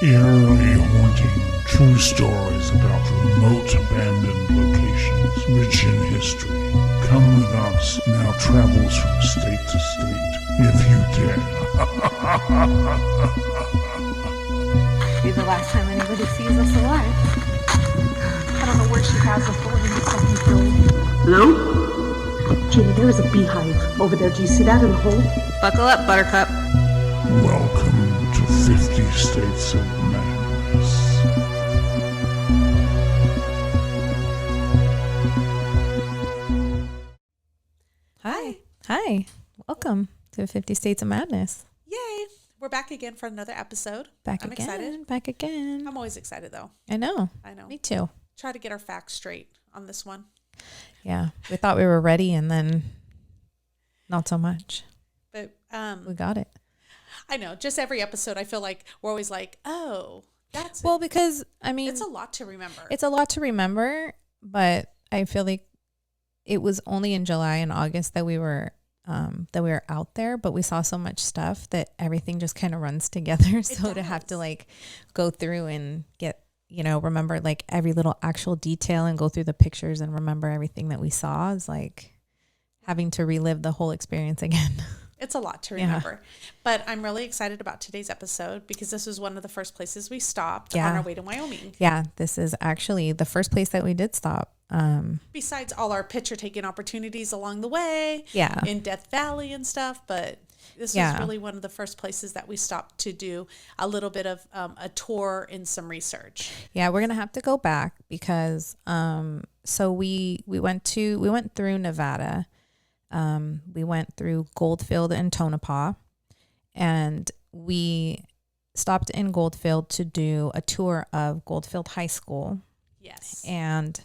Eerily haunting true stories about remote abandoned locations rich in history. Come with us in our travels from state to state, if you dare. Be the last time anybody sees us alive. I don't know where she has us, but we're gonna fucking killed. Hello? Gina, there is a beehive over there. Do you see that in the hole? Buckle up, Buttercup. Welcome to 50 States of Madness. Hi. Welcome to 50 States of Madness. Yay! We're back again for another episode. I'm excited. Back again. I'm always excited, though. I know. Me too. Try to get our facts straight on this one. Yeah. We thought we were ready and then not so much. But we got it. I know. Just every episode, I feel like we're always like, oh, that's Well, it. because, I mean, It's a lot to remember. It's a lot to remember, but I feel like it was only in July and August that we were out there, but we saw so much stuff that everything just kind of runs together. So to have to like go through and get, remember like every little actual detail and go through the pictures and remember everything that we saw is like having to relive the whole experience again. It's a lot to remember. But I'm really excited about today's episode because this was one of the first places we stopped on our way to Wyoming. Yeah, this is actually the first place that we did stop. Besides all our picture taking opportunities along the way, in Death Valley and stuff, but this was really one of the first places that we stopped to do a little bit of a tour and some research. Yeah, we're gonna have to go back because so we went through Nevada, we went through Goldfield and Tonopah, and we stopped in Goldfield to do a tour of Goldfield High School. Yes, and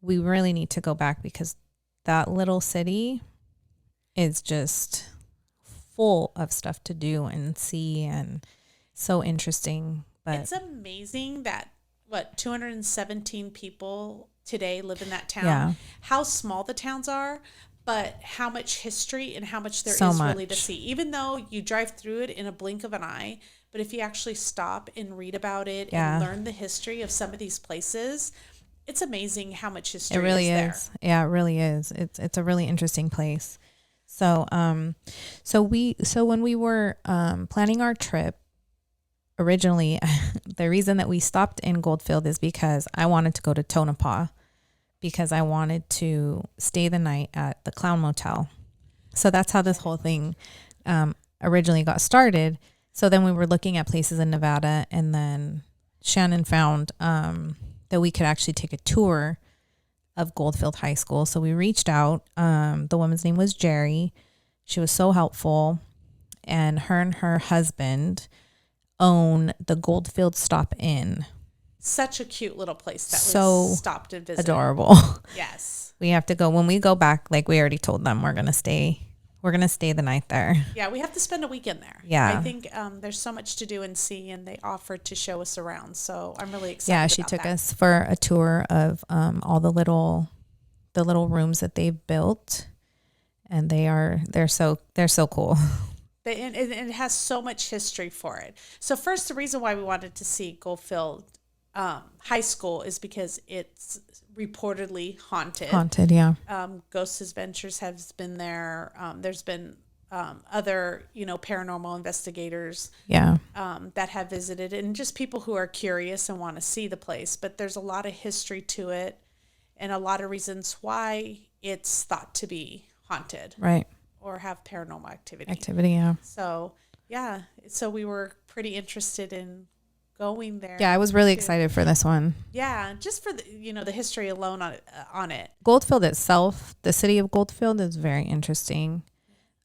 we really need to go back because that little city is just full of stuff to do and see and so interesting. But it's amazing that 217 people today live in that town. Yeah. How small the towns are, but how much history and how much there So is much. really to see. Even though you drive through it in a blink of an eye, but if you actually stop and read about it and learn the history of some of these places, it's amazing how much history it really is is. there. Yeah, it really is. It's a really interesting place. So so when we were planning our trip originally, the reason that we stopped in Goldfield is because I wanted to go to Tonopah because I wanted to stay the night at the Clown Motel. So that's how this whole thing originally got started. So then we were looking at places in Nevada, and then Shannon found that we could actually take a tour of Goldfield High School. So we reached out. The woman's name was Jerry. She was so helpful. And her husband own the Goldfield Stop Inn. Such a cute little place that So we stopped and visited. Adorable. Yes. We have to go. When we go back, like we already told them, we're going to stay the night there. Yeah, we have to spend a weekend there. Yeah. I think there's so much to do and see, and they offered to show us around. So I'm really excited. Yeah, she took us for a tour of all the little rooms that they've built, and they're so cool. And it has so much history for it. So first, the reason why we wanted to see Goldfield High School is because it's reportedly haunted. Haunted, yeah. Ghost Adventures has been there. There's been other, paranormal investigators that have visited, and just people who are curious and want to see the place. But there's a lot of history to it and a lot of reasons why it's thought to be haunted. Right. Or have paranormal activity. Yeah. So, so we were pretty interested in going there. Yeah, I was really excited for this one. Yeah, just for the history alone on it. Goldfield itself, the city of Goldfield is very interesting.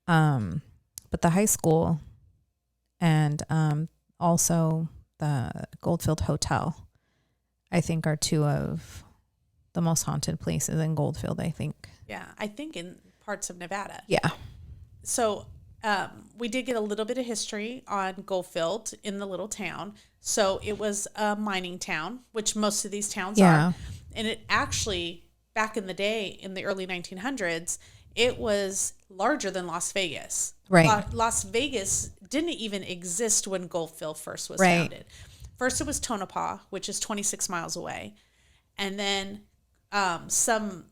But the high school and also the Goldfield Hotel, I think are two of the most haunted places in Goldfield, I think. Yeah, I think in parts of Nevada. Yeah. So we did get a little bit of history on Goldfield in the little town. So it was a mining town, which most of these towns are. And it actually, back in the day, in the early 1900s, it was larger than Las Vegas. Right. Las Vegas didn't even exist when Goldfield first was founded. first it was Tonopah, which is 26 miles away. And then some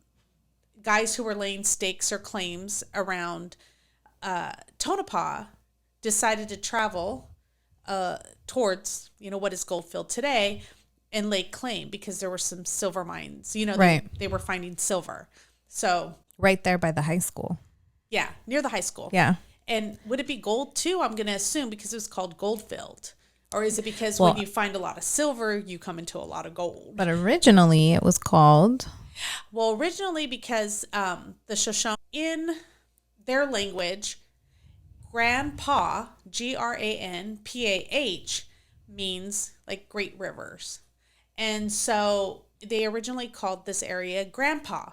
guys who were laying stakes or claims around Tonopah decided to travel towards, what is Goldfield today, and lay claim because there were some silver mines. Right. They were finding silver. So right there by the high school. Yeah, near the high school. Yeah. And would it be gold too? I'm going to assume because it was called Goldfield. Or is it because when you find a lot of silver, you come into a lot of gold? But originally it was called... Well, originally because the Shoshone, in their language, grandpa, Granpah, means like great rivers. And so they originally called this area Grandpa,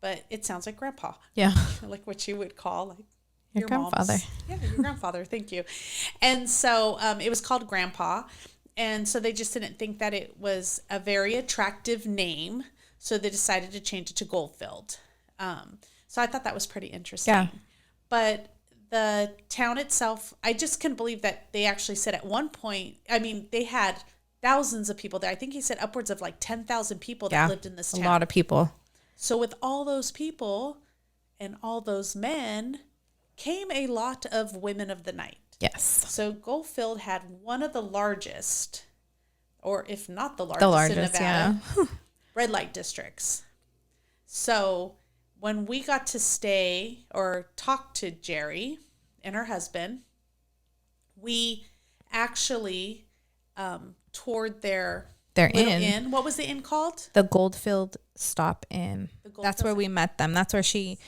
but it sounds like grandpa. Yeah. Like what you would call like your grandfather. Yeah, your grandfather. Thank you. And so it was called Grandpa. And so they just didn't think that it was a very attractive name. So they decided to change it to Goldfield. So I thought that was pretty interesting. Yeah. But the town itself, I just couldn't believe that they actually said at one point, they had thousands of people there. I think he said upwards of like 10,000 people that lived in this town. A lot of people. So with all those people and all those men came a lot of women of the night. Yes. So Goldfield had one of the largest, or if not the largest in Nevada, red light districts. So when we got to stay or talk to Jerry and her husband, we actually toured their inn. What was the inn called? The Goldfield Stop Inn. That's where we met them. That's where she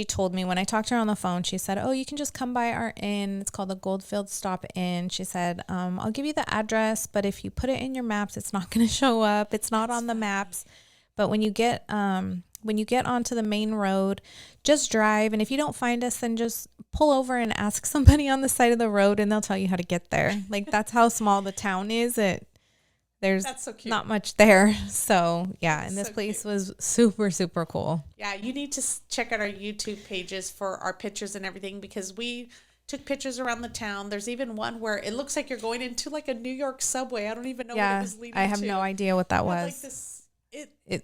told me when I talked to her on the phone. She said, "Oh, you can just come by our inn. It's called the Goldfield Stop Inn." She said, "I'll give you the address, but if you put it in your maps, it's not going to show up. It's not on the maps. But when you get onto the main road, just drive. And if you don't find us, then just pull over and ask somebody on the side of the road, and they'll tell you how to get there." Like that's how small the town is. There's so not much there. So, yeah. And this place was super, super cool. Yeah. You need to check out our YouTube pages for our pictures and everything because we took pictures around the town. There's even one where it looks like you're going into like a New York subway. I don't even know what it was leading to. I have no idea what that was. Like this,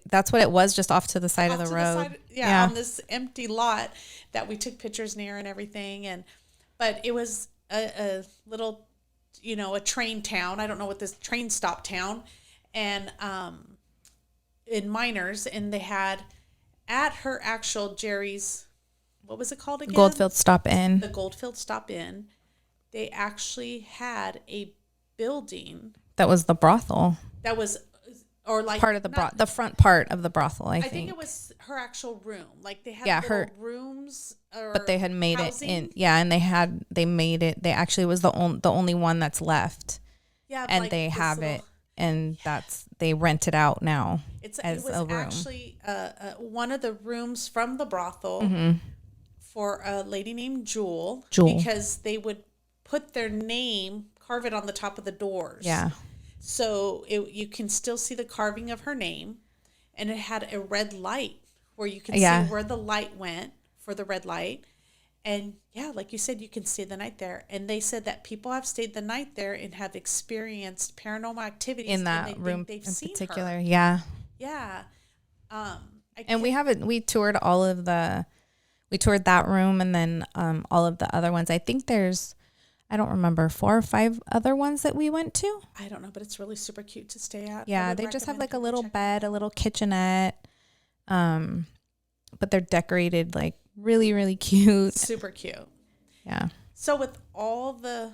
that's what it was, just off to the side of the road. On this empty lot that we took pictures near and everything. But it was a little... a train town. I don't know what this train stop town. And in Miners, and they had at her actual Jerry's, what was it called again? Goldfield Stop Inn. The Goldfield Stop Inn. They actually had a building. That was the brothel. That was, or like part of the front part of the brothel, I think. It was her actual room. Like they had little rooms. But they had made housing. it in, and they made it. They actually was the only one that's left. Yeah, and like they have it, and they rent it out now as a room. It was actually one of the rooms from the brothel for a lady named Jewel, because they would put their name, carve it on the top of the doors. Yeah. So you can still see the carving of her name, and it had a red light where you can see where the light went for the red light. And like you said, you can stay the night there. And they said that people have stayed the night there and have experienced paranormal activities in that room in particular. Her. Yeah. Yeah. And we toured we toured that room, and then all of the other ones. I think I don't remember, 4 or 5 other ones that we went to. I don't know, but it's really super cute to stay at. Yeah, they just have like a little bed, a little kitchenette. But they're decorated like really, really cute. Super cute. Yeah. So with all the...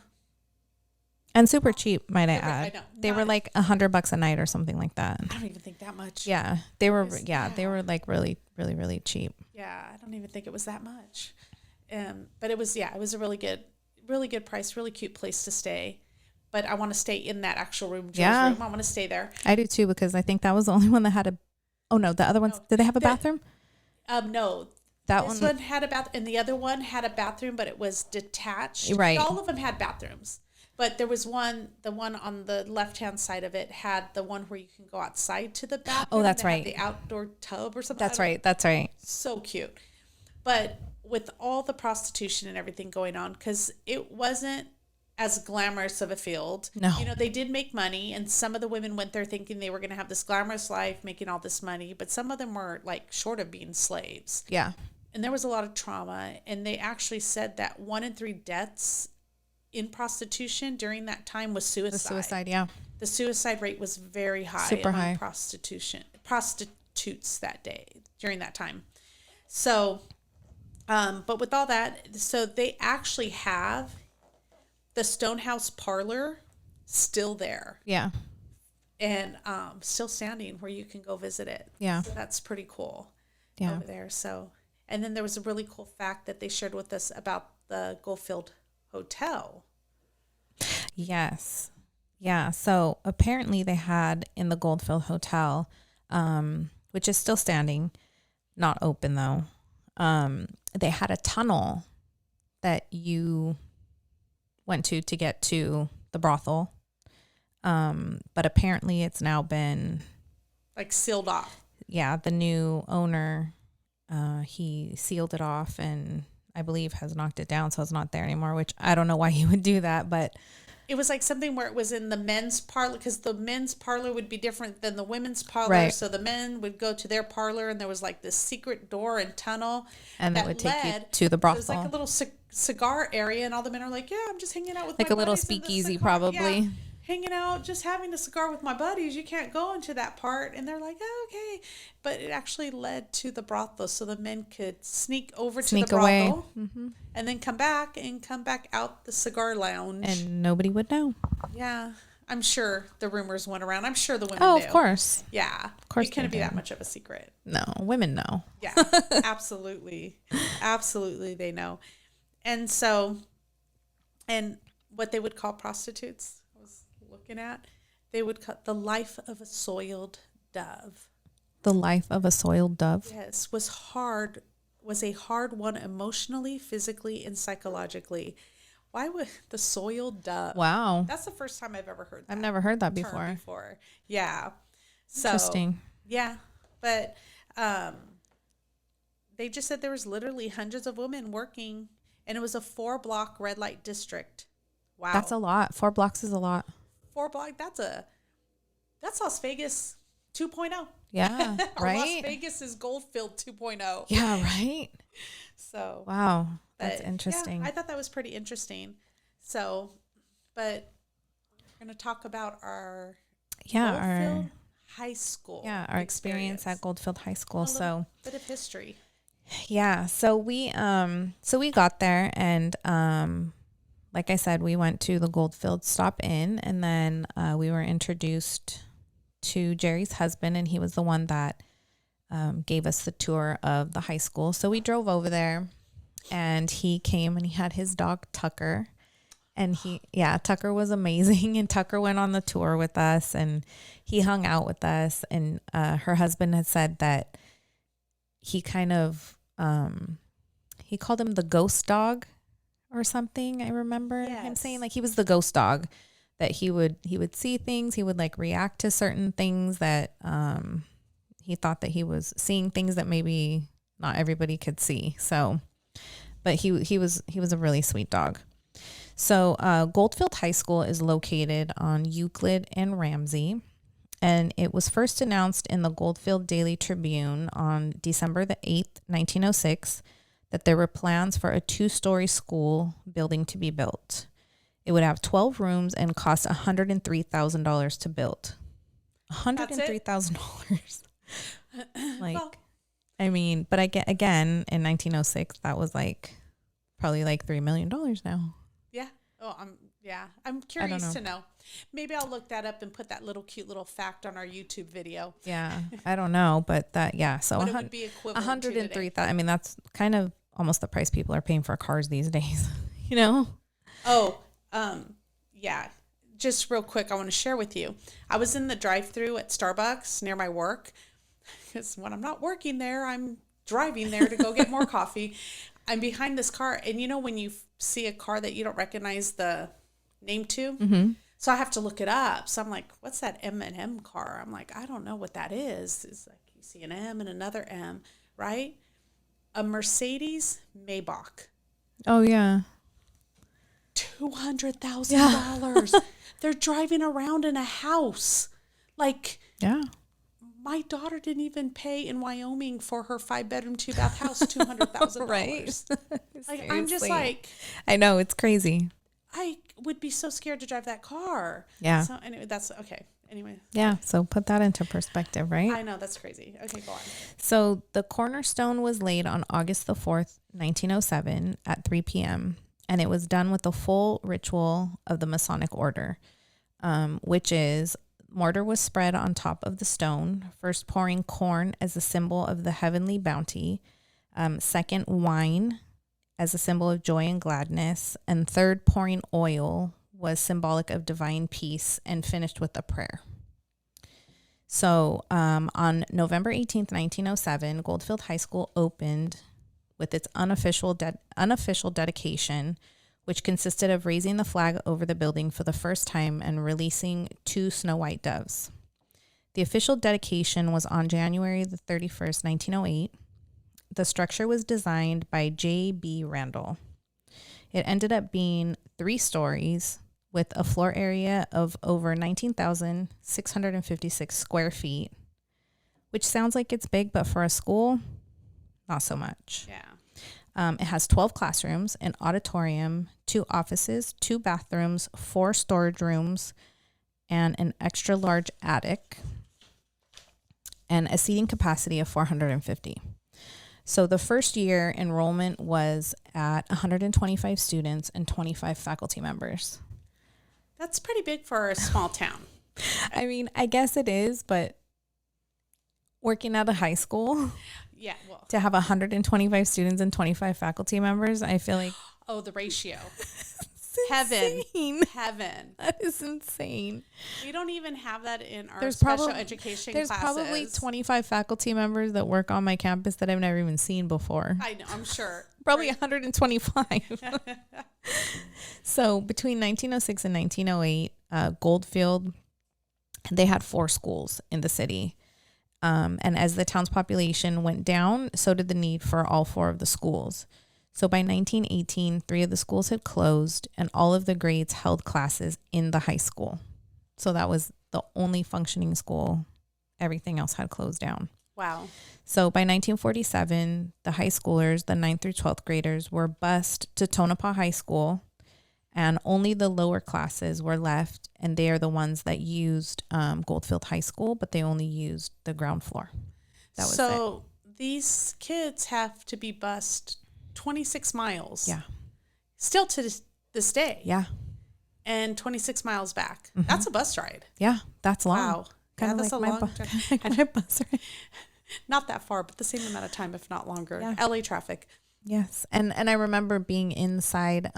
And super cheap, might I add. I know. They were like $100 a night or something like that. I don't even think that much. Yeah. They were like really, really, really cheap. Yeah. I don't even think it was that much. But it was a really good price, really cute place to stay. But I want to stay in that actual room. Room. I want to stay there. I do too, because I think that was the only one that had the other ones, did they have a bathroom? No. This one had a bath, and the other one had a bathroom, but it was detached. Right. All of them had bathrooms. But there was the one on the left-hand side of it had the one where you can go outside to the bathroom. Oh, that's right. The outdoor tub or something. That's right. So cute. But with all the prostitution and everything going on, because it wasn't as glamorous of a field. No. You know, they did make money, and some of the women went there thinking they were going to have this glamorous life, making all this money, but some of them were like short of being slaves. Yeah. And there was a lot of trauma, and they actually said that 1 in 3 deaths in prostitution during that time was suicide. The suicide, yeah. The suicide rate was very high Super among high. prostitutes that day, during that time. So, but with all that, so they actually have the Stonehouse Parlor still there. Yeah. And still standing where you can go visit it. Yeah. So that's pretty cool Yeah. over there. So, and then there was a really cool fact that they shared with us about the Goldfield Hotel. Yes. Yeah. So apparently they had in the Goldfield Hotel, which is still standing, not open though. They had a tunnel that you went to get to the brothel. But apparently it's now been Like sealed off. Yeah. The new owner, he sealed it off and I believe has knocked it down. So it's not there anymore, which I don't know why he would do that, but It was like something where it was in the men's parlor, because the men's parlor would be different than the women's parlor. Right. So the men would go to their parlor, and there was like this secret door and tunnel, and that would take you to the brothel. It was like a little cigar area, and all the men are like, "Yeah, I'm just hanging out with like my a little buddies in the speakeasy, cigar." probably. Yeah, hanging out, just having a cigar with my buddies. You can't go into that part, and they're like, "Oh, okay," but it actually led to the brothel, so the men could sneak over to the brothel, and then come back out the cigar lounge, and nobody would know. yeah, I'm sure the rumors went around. I'm sure the women Oh, knew. of course. Yeah. Of course It couldn't they be that did. much of a secret. No, women know. Yeah, absolutely. Absolutely, they know. And so, and what they would call prostitutes, I was looking at, they would call the life of a soiled dove. The life of a soiled dove. Yes, was a hard one emotionally, physically, and psychologically. Why would the soiled dove? Wow. That's the first time I've ever heard that. I've never heard that term before. Yeah. So, Interesting. yeah. But they just said there was literally hundreds of women working, and it was a 4-block red light district. Wow. That's a lot. 4 blocks is a lot. 4 block. That's Las Vegas 2.0. Yeah. Or Right? Las Vegas is Goldfield 2.0. Yeah, right? So, Wow. That's but, interesting. Yeah, I thought that was pretty interesting. So, but we're going to talk about our Goldfield High School. Our experience at Goldfield High School. A little So bit of history. yeah, so we got there and like I said, we went to the Goldfield Stop Inn, and then we were introduced to Jerry's husband, and he was the one that gave us the tour of the high school. So we drove over there, and he came and he had his dog Tucker, and Tucker was amazing, and Tucker went on the tour with us, and he hung out with us, and her husband had said that he kind of he called him the ghost dog or something. I remember him saying like he was the ghost dog, that he would see things, he would like react to certain things that he thought that he was seeing things that maybe not everybody could see. So, but he was a really sweet dog. So Goldfield High School is located on Euclid and Ramsey, and it was first announced in the Goldfield Daily Tribune on December the 8th, 1906, that there were plans for a 2-story school building to be built. It would have 12 rooms and cost $103,000 to build. $103,000. Like, well, I mean, but again, in 1906, that was like probably like $3 million now. Yeah. Oh, I'm curious to know. Maybe I'll look that up and put that little cute little fact on our YouTube video. Yeah, I don't know, but that so what it would be equivalent to today. I mean, that's kind of almost the price people are paying for cars these days. You know? Oh, yeah. Just real quick, I want to share with you. I was in the drive-thru at Starbucks near my work, because when I'm not working there, I'm driving there to go get more coffee. I'm behind this car, and you know when you see a car that you don't recognize the name to? Mm-hmm. So I have to look it up. So I'm like, what's that M&M car? I'm like, I don't know what that is. It's like you see an M and another M, right? A Mercedes Maybach. Oh, yeah. $200,000. They're driving around in a house. Like, yeah. My daughter didn't even pay in Wyoming for her 5-bedroom, 2-bath house $200,000. Right. Like, I'm just like, I know, it's crazy. I would be so scared to drive that car. Yeah. So anyway, that's okay. Anyway. Yeah. So put that into perspective, right? I know, that's crazy. Okay, go on. So the cornerstone was laid on August the 4th, 1907 at 3 p.m. And it was done with the full ritual of the Masonic order, which is mortar was spread on top of the stone, first pouring corn as a symbol of the heavenly bounty, second wine as a symbol of joy and gladness, and third pouring oil was symbolic of divine peace, and finished with a prayer. So on November 18th, 1907, Goldfield High School opened with its unofficial dedication, which consisted of raising the flag over the building for the first time and releasing 2 snow white doves. The official dedication was on January the 31st, 1908. The structure was designed by J.B. Randall. It ended up being 3 stories with a floor area of over 19,656 square feet, which sounds like it's big, but for a school, not so much. Yeah. It has 12 classrooms, an auditorium, 2 offices, 2 bathrooms, 4 storage rooms, and an extra large attic, and a seating capacity of 450. So the first year enrollment was at 125 students and 25 faculty members. That's pretty big for a small town. I mean, I guess it is, but working at a high school, yeah, well, to have 125 students and 25 faculty members, I feel like oh, the ratio. Insane. Heaven. That is insane. We don't even have that in our There's special probably- education There's classes. probably 25 faculty members that work on my campus that I've never even seen before. I know, I'm sure. Probably Right. 125. So between 1906 and 1908, Goldfield, they had 4 schools in the city. And as the town's population went down, so did the need for all 4 of the schools. So by 1918, 3 of the schools had closed and all of the grades held classes in the high school. So that was the only functioning school. Everything else had closed down. Wow. So by 1947, the high schoolers, the 9th through 12th graders, were bused to Tonopah High School, and only the lower classes were left, and they are the ones that used Goldfield High School, but they only used the ground floor. That was so these kids have to be bused 26 miles. Yeah. Still to this day. Yeah. And 26 miles back. Mm-hmm. That's a bus ride. Yeah, that's long. Wow. Kind of that's like a long my drive. my bus ride. Not that far, but the same amount of time, if not longer. Yeah. LA traffic. Yes, and I remember being inside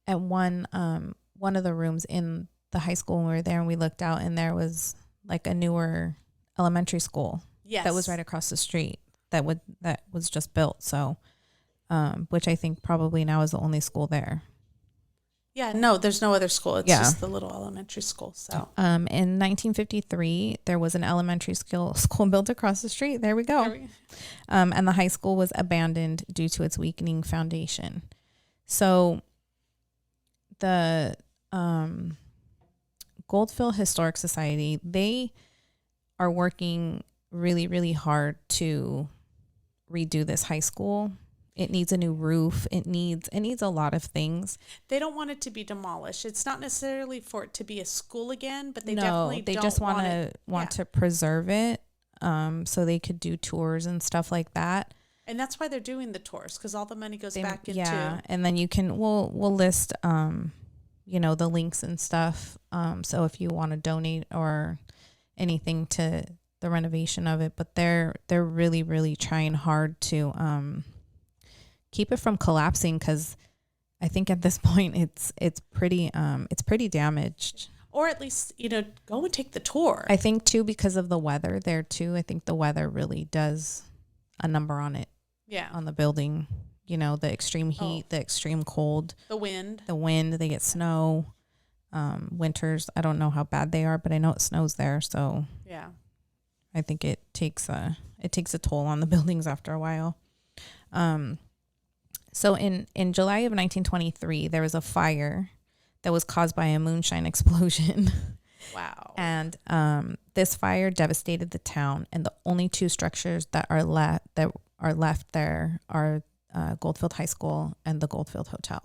at one of the rooms in the high school when we were there, and we looked out, and there was like a newer elementary school Yes. that was right across the street that was just built. So, which I think probably now is the only school there. Yeah, no, there's no other school. It's Yeah. just the little elementary school. So In 1953, there was an elementary school built across the street. There we go. And the high school was abandoned due to its weakening foundation. So the Goldfield Historic Society, they are working really, really hard to redo this high school. It needs a new roof. It needs a lot of things. they don't want it to be demolished. It's not necessarily for it to be a school again, but they No, definitely they don't just want to preserve it, so they could do tours and stuff like that. And that's why they're doing the tours, because all the money goes back into. Yeah, and then we'll list the links and stuff. So if you want to donate or anything to the renovation of it, but they're really, really trying hard to keep it from collapsing, because I think at this point it's pretty damaged. Or at least, go and take the tour. I think too, because of the weather there too. I think the weather really does a number on it. Yeah. On the building, the extreme heat, the extreme cold, The wind. they get snow. Winters, I don't know how bad they are, but I know it snows there. So Yeah. I think it takes a toll on the buildings after a while. So in July of 1923, there was a fire that was caused by a moonshine explosion. Wow. And this fire devastated the town, and the only two structures that are left there are Goldfield High School and the Goldfield Hotel.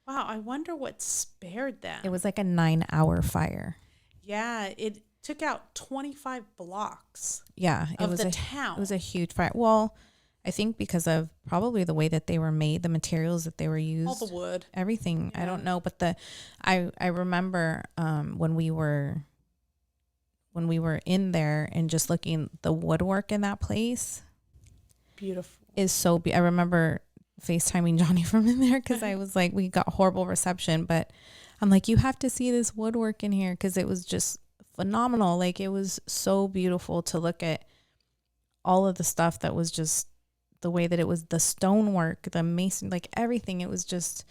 Wow, I wonder what spared them. It was like a 9-hour fire. Yeah, it took out 25 blocks. Yeah, of the town. It was a huge fire. Well, I think because of probably the way that they were made, the materials that they were used, all the wood, everything. Yeah. I don't know, but I remember when we were in there and just looking, the woodwork in that place, beautiful, is so. I remember FaceTiming Johnny from in there because I was like, we got horrible reception, but I'm like, you have to see this woodwork in here because it was just phenomenal. Like, it was so beautiful to look at all of the stuff that was just the way that it was, the stonework, the mason, like everything. It was just,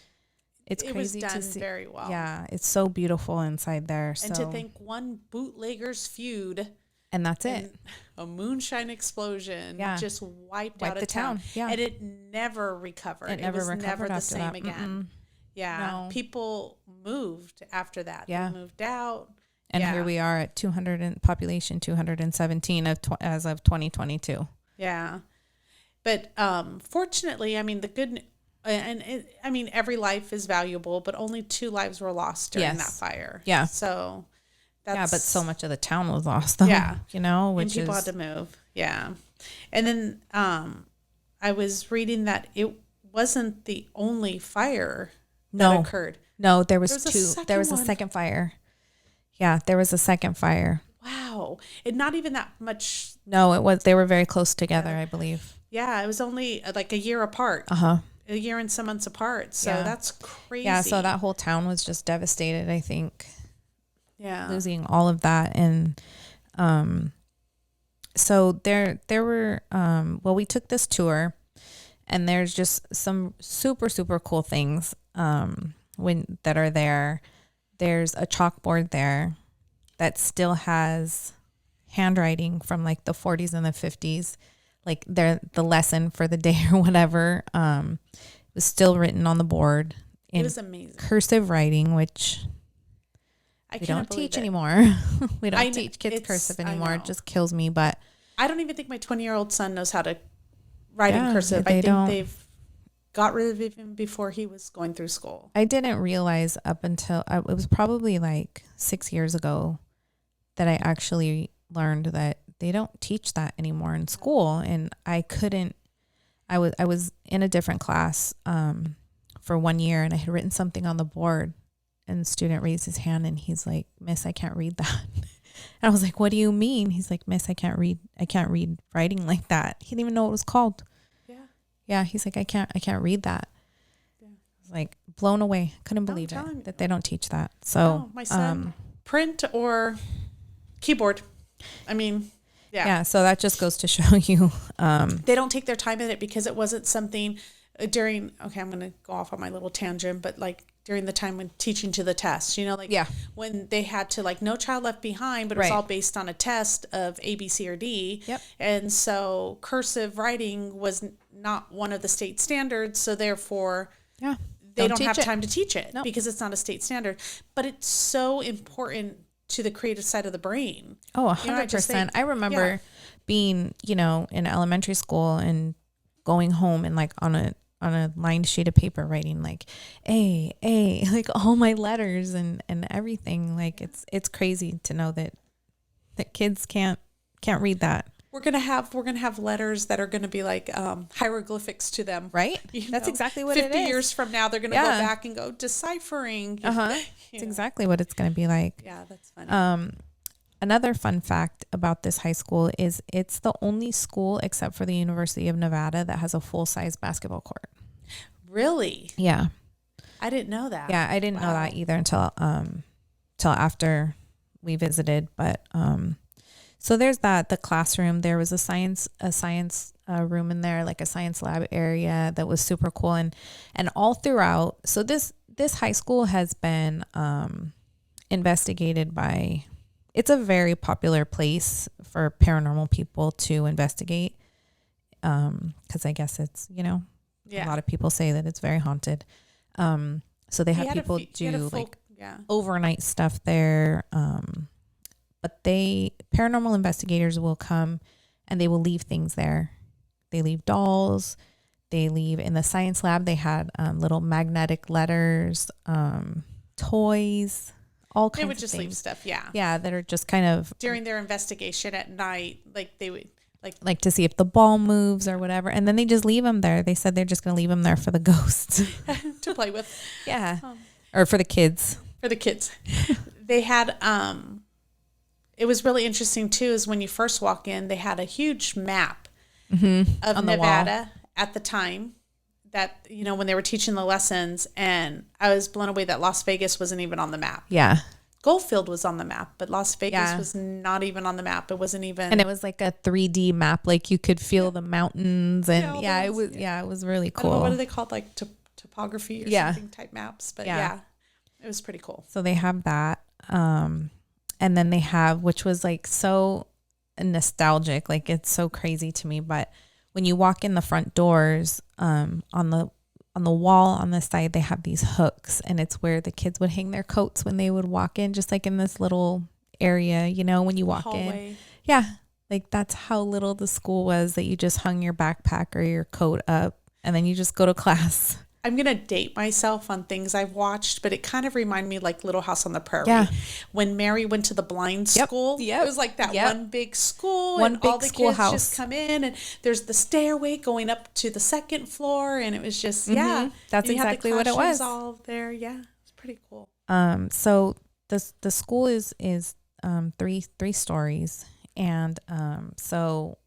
it's crazy was done to see. Very well. Yeah, it's so beautiful inside there. And to think one bootlegger's feud, and that's it. A moonshine explosion just wiped out the town. Yeah, and it never recovered. It never was recovered never the after same that. again. Yeah, No. people moved after that. Yeah, they moved out. And here we are at 200 and population 217 as of 2022. Yeah. But fortunately, I mean, every life is valuable, but only 2 lives were lost during that fire. Yeah. So that's... but so much of the town was lost, though. Yeah. You know, and people had to move. Yeah. And then I was reading that it wasn't the only fire that occurred. No, there was 2. There was a second fire. Yeah, there was a second fire. Wow. And not even that much. No, it was. They were very close together, I believe. Yeah, it was only like a year apart. A year and some months apart. So that's crazy. Yeah, so that whole town was just devastated, I think. Yeah. Losing all of that. And so there were, we took this tour, and there's just some super, super cool things that are there. There's a chalkboard there that still has handwriting from like the 40s and the 50s, like the lesson for the day or whatever. Was still written on the board in it was amazing cursive writing, which we don't teach anymore. We don't teach kids cursive anymore. It just kills me. But I don't even think my 20-year-old son knows how to write in cursive. I think they've got rid of him before he was going through school. I didn't realize up until it was probably like 6 years ago that I actually learned that they don't teach that anymore in school. And I was in a different class for 1 year, and I had written something on the board, and the student raised his hand and he's like, "Miss, I can't read that." And I was like, "What do you mean?" He's like, "Miss, I can't read writing like that." He didn't even know what it was called. Yeah, he's like, I can't read that. Yeah. I was like blown away. Couldn't believe it that they don't teach that. So my son, print or keyboard. I mean, yeah. So that just goes to show you, they don't take their time in it because it wasn't something during. Okay, I'm gonna go off on my little tangent, but like during the time when teaching to the test, when they had to like No Child Left Behind, but it was all based on a test of A, B, C, or D. Yep. And so cursive writing was not one of the state standards, so therefore they don't have time to teach it because it's not a state standard. But it's so important to the creative side of the brain. Oh, 100%. I remember being, in elementary school and going home and like on a lined sheet of paper writing like A, like all my letters and everything. Like it's crazy to know that kids can't read that. We're gonna have letters that are gonna be like hieroglyphics to them, right? That's exactly what it is. 50 years from now, they're gonna go back and go deciphering. That's exactly what it's gonna be like. Yeah, that's funny. Another fun fact about this high school is it's the only school except for the University of Nevada that has a full-size basketball court. Really? Yeah. I didn't know that. Yeah, I didn't know that either until after we visited. But so there's that. The classroom. There was a science room in there, like a science lab area that was super cool, and all throughout. So this high school has been investigated by. It's a very popular place for paranormal people to investigate, because I guess it's A lot of people say that it's very haunted. So they have people do like overnight stuff there. But paranormal investigators will come and they will leave things there. They leave dolls. They leave in the science lab. They had little magnetic letters, toys, all kinds of things. They would just leave stuff. Yeah. Yeah. That are just kind of during their investigation at night. Like they would like to see if the ball moves or whatever. And then they just leave them there. They said they're just going to leave them there for the ghosts to play with. Yeah. Or for the kids. For the kids. They had, it was really interesting too, is when you first walk in, they had a huge map of Nevada at the time that, you know, when they were teaching the lessons, and I was blown away that Las Vegas wasn't even on the map. Yeah. Goldfield was on the map, but Las Vegas was not even on the map. It wasn't even. And it was like a 3D map. Like you could feel the mountains and it was really cool. I don't know, what are they called? Like topography or something type maps, but it was pretty cool. So they have that. And then they have, which was like so nostalgic, like it's so crazy to me. But when you walk in the front doors, on the wall on the side, they have these hooks, and it's where the kids would hang their coats when they would walk in, just like in this little area, you know, when you walk in. Yeah. Like that's how little the school was, that you just hung your backpack or your coat up and then you just go to class. I'm going to date myself on things I've watched, but it kind of reminded me like Little House on the Prairie. Yeah. When Mary went to the blind school, it was like that one big school, and all the kids just come in, and there's the stairway going up to the second floor, and it was just, that's exactly what it was. All there. Yeah. It's pretty cool. So the school is three stories. And, so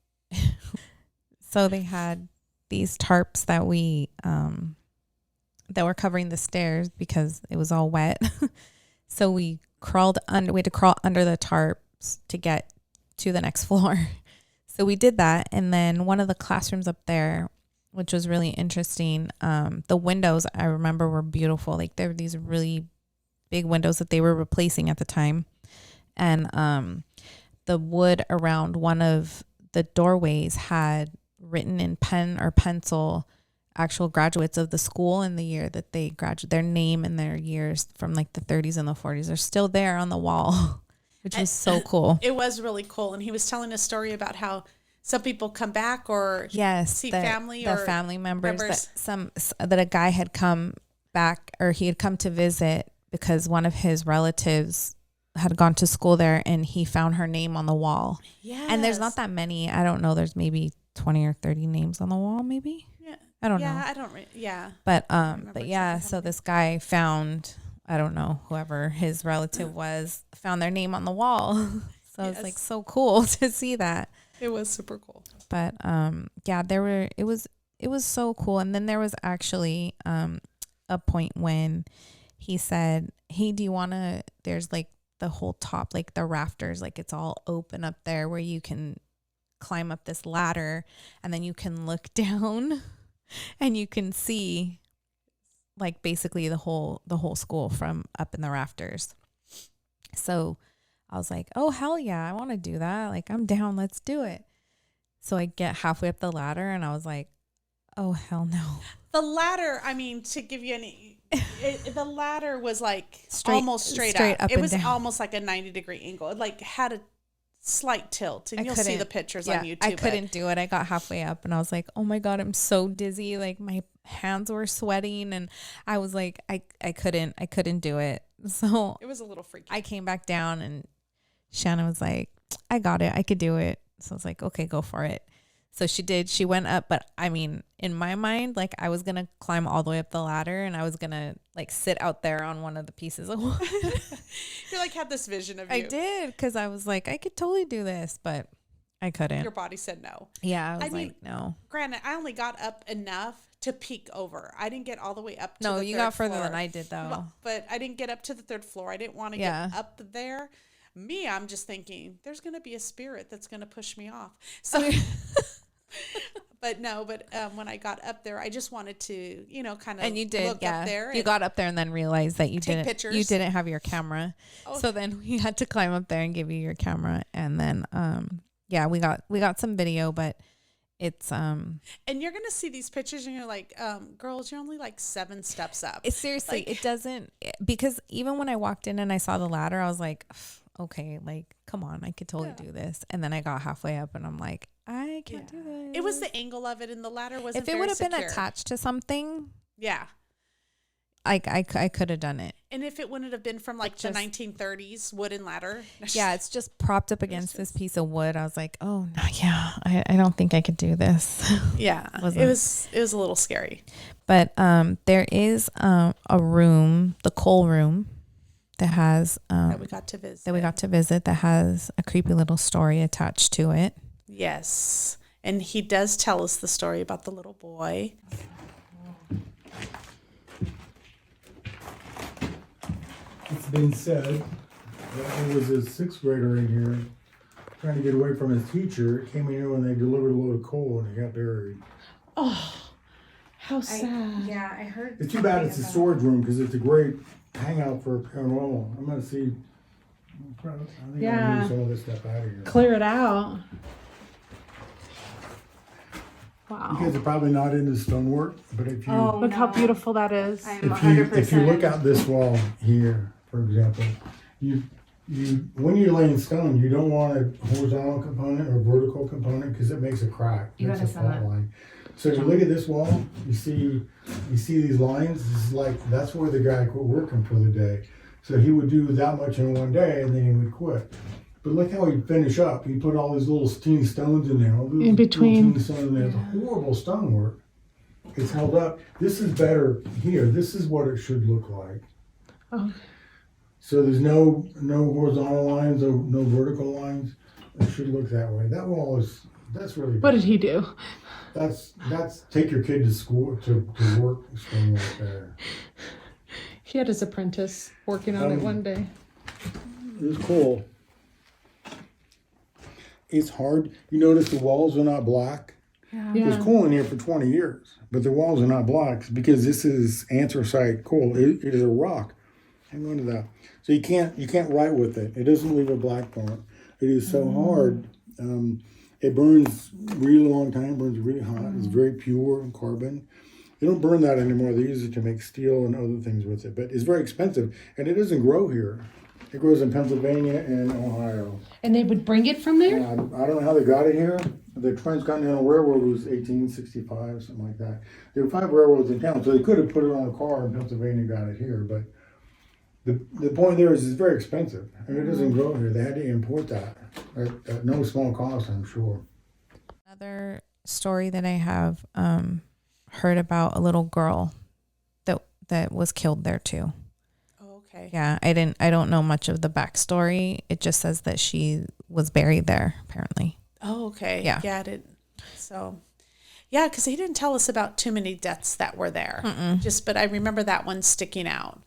they had these tarps that that were covering the stairs because it was all wet. So we had to crawl under the tarps to get to the next floor. So we did that. And then one of the classrooms up there, which was really interesting, the windows I remember were beautiful. Like there were these really big windows that they were replacing at the time. And the wood around one of the doorways had written in pen or pencil actual graduates of the school in the year that they graduated, their name and their years from like the 30s and the 40s are still there on the wall, which was so cool. It was really cool. And he was telling a story about how some people come back or see family or family members. That a guy had come back, or he had come to visit because one of his relatives had gone to school there and he found her name on the wall. Yeah. And there's not that many. I don't know. There's maybe 20 or 30 names on the wall, maybe. I don't know. Yeah, I don't. Yeah. But yeah. So this guy found, I don't know, whoever his relative was, found their name on the wall. So it's like so cool to see that. It was super cool. But it was so cool. And then there was actually a point when he said, "Hey, do you want to?" There's like the whole top, like the rafters, like it's all open up there where you can climb up this ladder, and then you can look down. And you can see like basically the whole school from up in the rafters. So I was like, oh, hell yeah, I want to do that. Like, I'm down. Let's do it. So I get halfway up the ladder and I was like, oh, hell no. The ladder, I mean, to give you the ladder was like almost straight up. It was down. Almost like a 90-degree angle. It like had a slight tilt, and you'll see the pictures on YouTube. I couldn't do it. I got halfway up and I was like, oh my God, I'm so dizzy. Like my hands were sweating and I was like, I couldn't do it. So it was a little freaky. I came back down and Shannon was like, I got it. I could do it. So I was like, okay, go for it. So she did. She went up, but I mean, in my mind, like I was going to climb all the way up the ladder and I was going to like sit out there on one of the pieces of wood. You like had this vision of you. I did, because I was like, I could totally do this, but I couldn't. Your body said no. Yeah, I was like, no. Granted, I only got up enough to peek over. I didn't get all the way up to the third floor. No, you got further than I did, though. But I didn't get up to the third floor. I didn't want to get up there. I'm just thinking, there's going to be a spirit that's going to push me off. So... But when I got up there, I just wanted to, kind of. And you did, look up there. You got up there and then realized that you didn't. Pictures. You didn't have your camera, so then we had to climb up there and give you your camera, and then we got some video, but It's And you're gonna see these pictures and you're like, girls, you're only like 7 steps up. seriously, it doesn't, because even when I walked in and I saw the ladder, I was like, okay, like, come on, I could totally do this. And then I got halfway up and I'm like, I can't do this. It was the angle of it, and the ladder wasn't. If it would have been attached to something, yeah, I could have done it. and if it wouldn't have been from like the 1930s wooden ladder, yeah, it's just propped up against this piece of wood. I was like, oh no, yeah, I don't think I could do this. Yeah, it was a little scary. But there is a room, the coal room, that has that we got to visit. That has a creepy little story attached to it. Yes, and he does tell us the story about the little boy. It's been said that there was a 6th grader in here trying to get away from his teacher. Came in here when they delivered a load of coal and he got buried. Oh, how sad. I heard. It's too bad it's a storage room because it's a great hangout for paranormal. I'm going to see. I think I'm going to move some of this stuff out of here. Clear it out. Wow. You guys are probably not into stonework, but if you Look how beautiful that is. if you look out this wall here, for example, you when you're laying stone, you don't want a horizontal component or vertical component because it makes a crack. It makes a flat line. So if you look at this wall, you see these lines. This is like that's where the guy quit working for the day. So he would do that much in one day and then he would quit. But look how he'd finish up. He put all these little teeny stones in there. All these in between. Teeny stones in there. It's horrible stonework. It's held up. This is better here. This is what it should look like. Oh. So there's no horizontal lines, no vertical lines. It should look that way. That wall that's really What bad. did he do? That's take your kid to school to work stonework there. He had his apprentice working on it one day. It was cool. It's hard. You notice the walls are not black. Yeah. It was coal in here for 20 years, but the walls are not black because this is anthracite coal. It is a rock. Hang on to that. So you can't write with it. It doesn't leave a black mark. It is so hard. It burns really long time. Burns really hot. It's very pure carbon. They don't burn that anymore. They use it to make steel and other things with it. But it's very expensive, and it doesn't grow here. It grows in Pennsylvania and Ohio. And they would bring it from there? I don't know how they got it here. The Transcontinental Railroad was 1865, something like that. There were 5 railroads in town, so they could have put it on a car in Pennsylvania and got it here. But the point there is it's very expensive, and it doesn't grow here. They had to import that at no small cost, I'm sure. Another story that I have heard about a little girl that was killed there too. Okay. Yeah, I don't know much of the backstory. It just says that she was buried there, apparently. Oh, okay. Yeah. Yeah, I didn't. So, yeah, because he didn't tell us about too many deaths that were there. But I remember that one sticking out.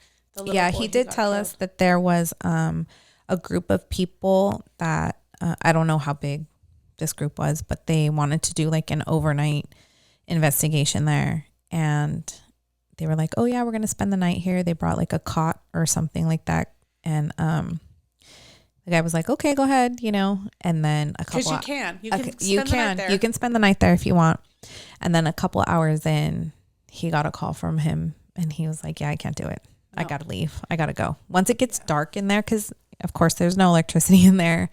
Yeah, he did tell us that there was a group of people that I don't know how big this group was, but they wanted to do like an overnight investigation there, and they were like, oh yeah, we're going to spend the night here. They brought like a cot or something like that. And the guy was like, okay, go ahead, and then a couple, because you can spend the night there if you want. And then a couple hours in, he got a call from him and he was like, yeah, I can't do it. No. I got to leave. I got to go. Once it gets dark in there, because of course there's no electricity in there,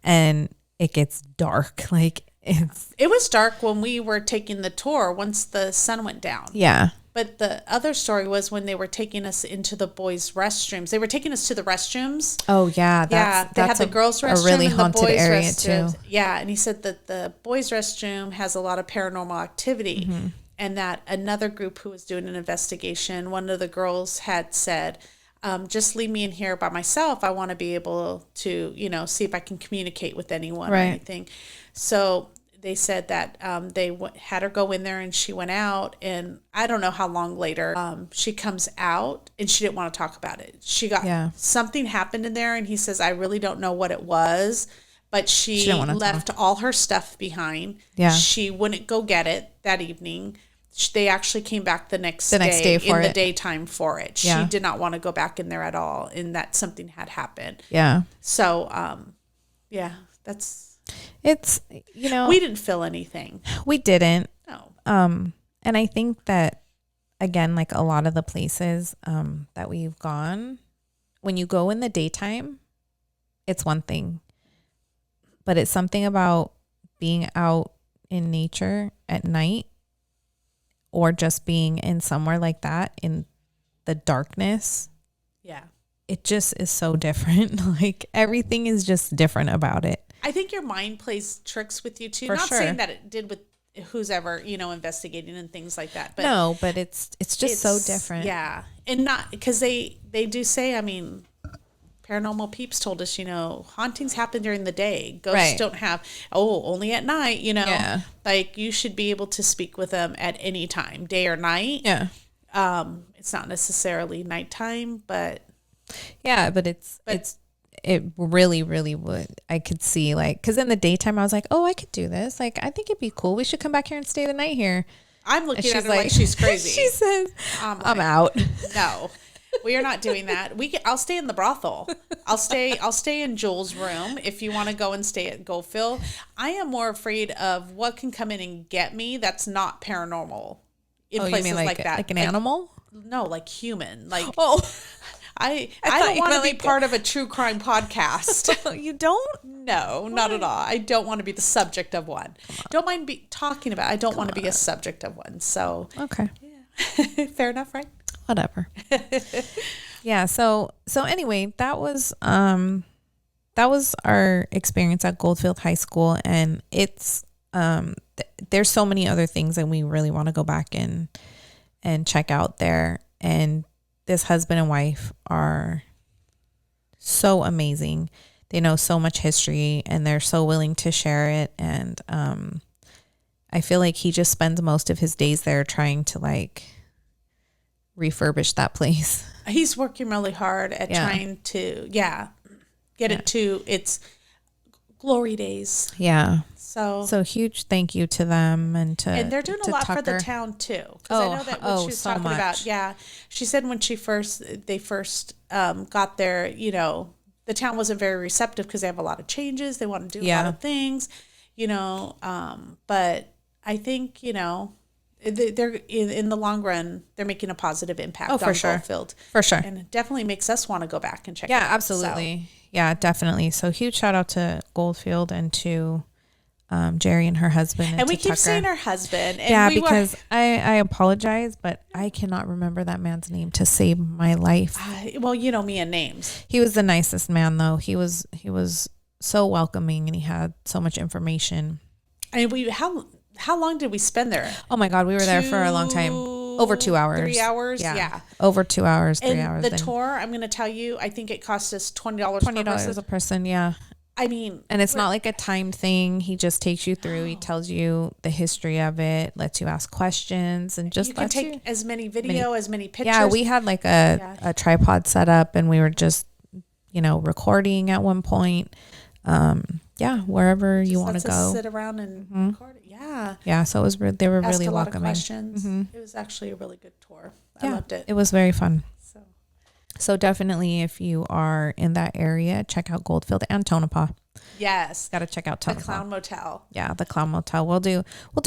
and it gets dark. Like it was dark when we were taking the tour once the sun went down. Yeah. But the other story was when they were taking us into the boys' restrooms. They were taking us to the restrooms. Oh, yeah. They had the girls' restroom a really and haunted the boys' area, restrooms. too. Yeah, and he said that the boys' restroom has a lot of paranormal activity, and that another group who was doing an investigation, one of the girls had said, just leave me in here by myself. I want to be able to, see if I can communicate with anyone or anything. So they said that they had her go in there, and she went out, and I don't know how long later she comes out, and she didn't want to talk about it. She got something happened in there, and he says, I really don't know what it was, but she left all her stuff behind. Yeah. She wouldn't go get it that evening. They actually came back the next day in the daytime for it. She did not want to go back in there at all, and that something had happened. Yeah. So, that's It's, We didn't feel anything. we didn't. No. And I think that, again, like a lot of the places that we've gone, when you go in the daytime, it's one thing, but it's something about being out in nature at night, or just being in somewhere like that in the darkness. Yeah. It just is so different. Like everything is just different about it. I think your mind plays tricks with you too. For Not sure. saying that it did with who's ever, investigating and things like that. But No, but it's just so different. Yeah. And not because they do say, paranormal peeps told us, hauntings happen during the day. Ghosts Right. don't have, only at night, Yeah. Like you should be able to speak with them at any time, day or night. Yeah. It's not necessarily nighttime, but Yeah, but it really, really would. I could see because in the daytime I was like, oh, I could do this. Like, I think it'd be cool. We should come back here and stay the night here. I'm looking And at her like she's crazy. She says, I'm out. No, we are not doing that. I'll stay in the brothel. I'll stay in Jules' room if you want to go and stay at Goldfield. I am more afraid of what can come in and get me that's not paranormal in places you mean like that. Like an animal? No, like human. Like Oh, I thought don't you want to meant be like part of a true crime podcast. you don't? No, not at all. I don't want to be the subject of one. Don't mind talking about it. I don't want to be a subject of one. So Okay. fair enough, right? Whatever. Yeah. So anyway, that was our experience at Goldfield High School, and it's there's so many other things that we really want to go back and check out there. And this husband and wife are so amazing. They know so much history, and they're so willing to share it. And I feel like he just spends most of his days there trying to refurbish that place. He's working really hard at trying to get it to its glory days. Yeah. So huge thank you to them and they're doing a lot for the Tucker. town too. Because I know that what she was so talking much. about. She said when they first got there, the town wasn't very receptive because they have a lot of changes. They want to do a lot of things, but I think, they're in the long run, they're making a positive impact on Goldfield. For sure. And it definitely makes us want to go back and check it Yeah, out. absolutely. Yeah, definitely. So huge shout out to Goldfield and to Jerry and her husband. And we to keep Tucker. saying her husband. And because I apologize, but I cannot remember that man's name to save my life. well, you know me and names. He was the nicest man, though. He was so welcoming, and he had so much information. And how long did we spend there? Oh my God, we were there for a long time. Over 2 hours. 3 hours? Yeah. Over 2 hours, 3 And hours. the tour, I'm going to tell you, I think it cost us $20 per person. a person, yeah. I mean, And it's not like a timed thing. He just takes you through. He tells you the history of it, lets you ask questions, and just you can lets take as many as many pictures. Yeah, we had like a tripod set up, and we were just, recording at one point. Wherever you want to go. Sit around and record it. Yeah. Yeah, so it was they were Asked really a lot welcoming. of questions. It was actually a really good tour. I loved it. It was very fun. So So definitely, if you are in that area, check out Goldfield and Tonopah. yes, Got to check out the Tonopah. Clown Motel. Yeah, the Clown Motel. We'll do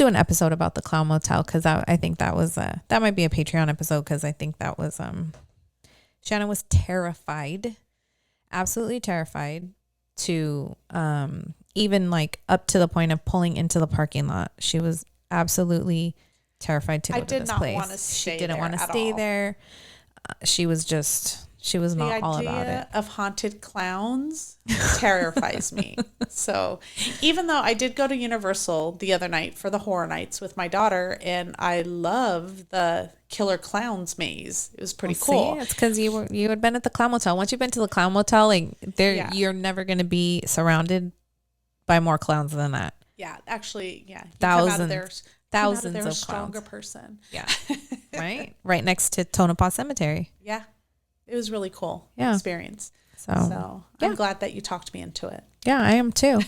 an episode about the Clown Motel, because I think that was that might be a Patreon episode, because I think that was Shannon was terrified, absolutely terrified, to even up to the point of pulling into the parking lot. She was absolutely terrified to go to this place. I did not want to stay She didn't want to there at stay all. there. She was not all about The it. idea of haunted clowns terrifies me. So even though I did go to Universal the other night for the horror nights with my daughter, and I love the Killer Clowns maze. It was pretty cool. See, it's because you had been at the Clown Motel. Once you've been to the Clown Motel, you're never going to be surrounded by more clowns than that. Yeah, actually, yeah. You Thousands come out of there a of stronger clowns. person. Yeah. Right next to Tonopah Cemetery. Yeah. It was really cool Yeah. experience. So I'm glad that you talked me into it. yeah, I am too.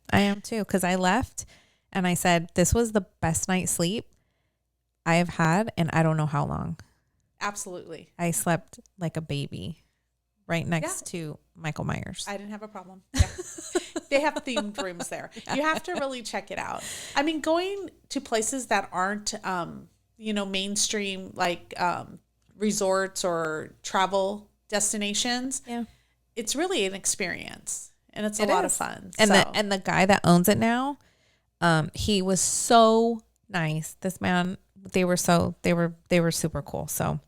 I am too, because I left and I said, this was the best night's sleep I have had, and I don't know how long. Absolutely. I slept like a baby. right next to Michael Myers. I didn't have a problem. Yeah. They have themed rooms there. You have to really check it out. I mean, going to places that aren't, mainstream, like resorts or travel destinations. Yeah. It's really an experience, and it's a lot of fun. And the guy that owns it now, he was so nice. This man, they were super cool. So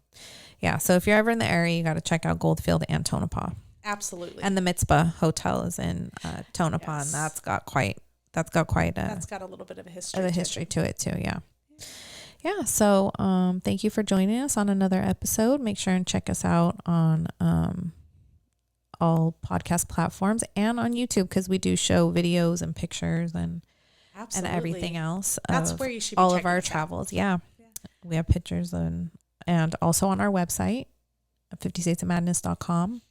yeah. So if you're ever in the area, you got to check out Goldfield and Tonopah. Absolutely. And the Mitzvah Hotel is in Tonopah, and that's got a little bit of a history. To it too. Yeah. Yeah. So thank you for joining us on another episode. Make sure and check us out on all podcast platforms and on YouTube, because we do show videos and pictures and everything else. That's where you should be all of our travels. Yeah. We have pictures and also on our website, 50statesofmadness.com.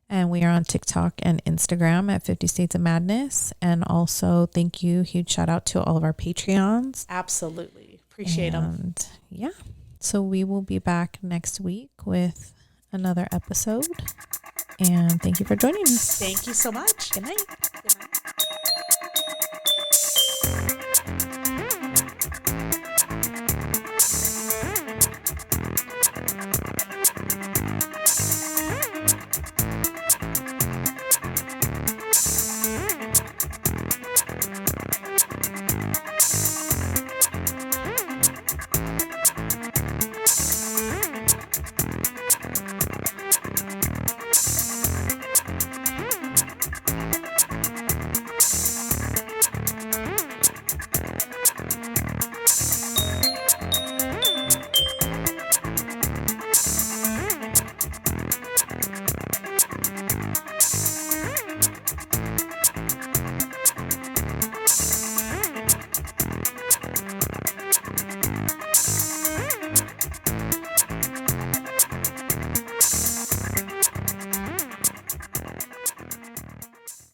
And we are on TikTok and Instagram at 50 States of Madness. And also, huge shout out to all of our Patreons. Absolutely. Appreciate them. Yeah. So we will be back next week with another episode. And thank you for joining us. Thank you so much. Good night.